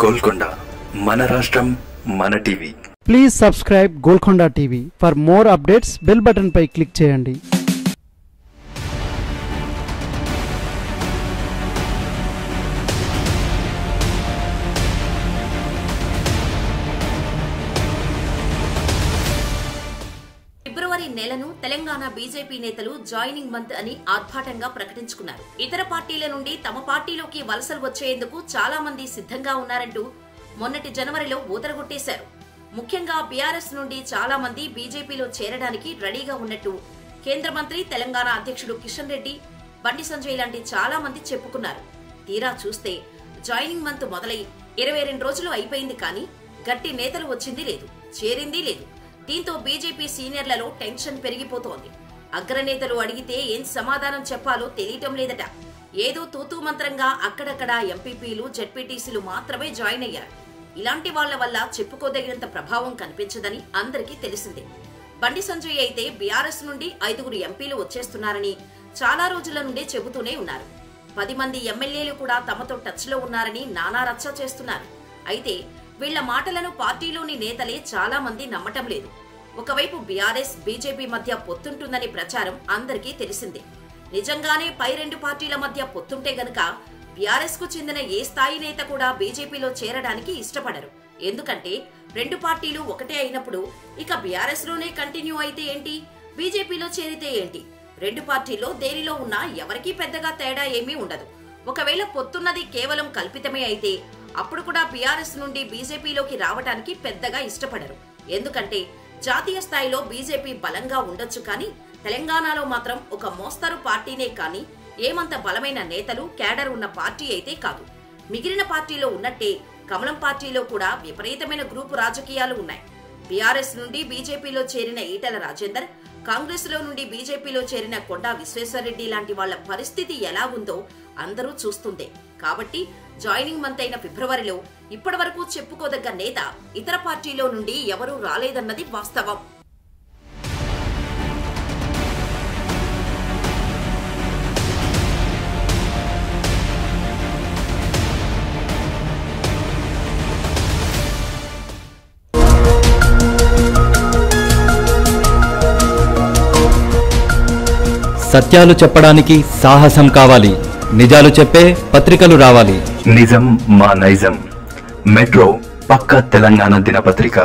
గోల్కొండ మన రాష్ట్రం మన TV. Please subscribe Golconda TV. For more updates bell button పై క్లిక్ చేయండి. ఫిబ్రవరి నెలను తెలంగాణ బీజేపీ నేతలు జాయినింగ్ మంత్ అని ఆర్భాటంగా ప్రకటించుకున్నారు. ఇతర పార్టీల నుండి తమ పార్టీలోకి వలసలు వచ్చేందుకు చాలా మంది సిద్ధంగా ఉన్నారంటూ మొన్నటి జనవరిలో ఊతరగొట్టేశారు. ముఖ్యంగా బీఆర్ఎస్ నుండి చాలా మంది బీజేపీలో చేరడానికి రెడీగా ఉన్నట్టు కేంద్ర మంత్రి, తెలంగాణ అధ్యక్షుడు కిషన్ రెడ్డి, బండి సంజయ్ లాంటి చాలా మంది చెప్పుకున్నారు. తీరా చూస్తే జాయినింగ్ మంత్ మొదలై 22 రోజులు అయిపోయింది, కానీ గట్టి నేతలు వచ్చింది లేదు, చేరింది లేదు. దీంతో బీజేపీ సీనియర్లలో టెన్షన్ పెరిగిపోతోంది. అగ్రనేతలు అడిగితే ఏం సమాధానం చెప్పాలో తెలియటం లేదట. ఏదో తూతూ మంత్రంగా అక్కడక్కడ ఎంపీపీలు, జెడ్పీటీసీలు మాత్రమే జాయిన్ అయ్యారు. ఇలాంటి వాళ్ల వల్ల చెప్పుకోదగినంత ప్రభావం కనిపించదని అందరికీ తెలిసిందే. బండి సంజయ్ అయితే బీఆర్ఎస్ నుండి 5 ఎంపీలు వచ్చేస్తున్నారని చాలా రోజుల నుండే చెబుతూనే ఉన్నారు. 10 మంది ఎమ్మెల్యేలు కూడా తమతో టచ్ లో ఉన్నారని నానా రచ్చ చేస్తున్నారు. అయితే వీళ్ల మాటలను పార్టీలోని నేతలే చాలా మంది నమ్మటం లేదు. ఒకవైపు బీఆర్ఎస్, బీజేపీ మధ్య పొత్తుంటుందని ప్రచారం అందరికీ తెలిసిందే. నిజంగానే పై 2 పార్టీల మధ్య పొత్తుంటే గనక బీఆర్ఎస్ కు చెందిన ఏ స్థాయి నేత కూడా బీజేపీలో చేరడానికి ఇష్టపడరు. ఎందుకంటే 2 పార్టీలు ఒకటే అయినప్పుడు ఇక బీఆర్ఎస్ లోనే కంటిన్యూ అయితే ఏంటి, బీజేపీలో చేరితే ఏంటి, 2 పార్టీల్లో దేనిలో ఉన్నా ఎవరికీ పెద్దగా తేడా ఏమీ ఉండదు. ఒకవేళ పొత్తున్నది కేవలం కల్పితమే అయితే అప్పుడు కూడా బీఆర్ఎస్ నుండి బీజేపీలోకి రావడానికి పెద్దగా ఇష్టపడరు. ఎందుకంటే జాతీయ స్థాయిలో బీజేపీ బలంగా ఉండొచ్చు, కానీ తెలంగాణలో మాత్రం ఒక మోస్తరు పార్టీనే, కానీ ఏమంత బలమైన నేతలు, క్యాడర్ ఉన్న పార్టీ అయితే కాదు. మిగిలిన పార్టీలో ఉన్నట్టే కమలం పార్టీలో కూడా విపరీతమైన గ్రూపు రాజకీయాలు ఉన్నాయి. బీఆర్ఎస్ నుండి బీజేపీలో చేరిన ఈటెల రాజేందర్, కాంగ్రెస్ లో నుండి బీజేపీలో చేరిన కొండా విశ్వేశ్వరరెడ్డి లాంటి వాళ్ల పరిస్థితి ఎలా ఉందో అందరూ చూస్తుందే. కాబట్టి జాయినింగ్ మంత్ అయిన ఫిబ్రవరిలో ఇప్పటి వరకు చెప్పుకోదగ్గ నేత ఇతర పార్టీలో నుండి ఎవరూ రాలేదన్నది వాస్తవం. సత్యాలు చెప్పడానికి సాహసం కావాలి, నిజాలు చెప్పే పత్రికలు రావాలి. నిజం మా నైజం. మెట్రో పక్క తెలంగాణ దినపత్రిక.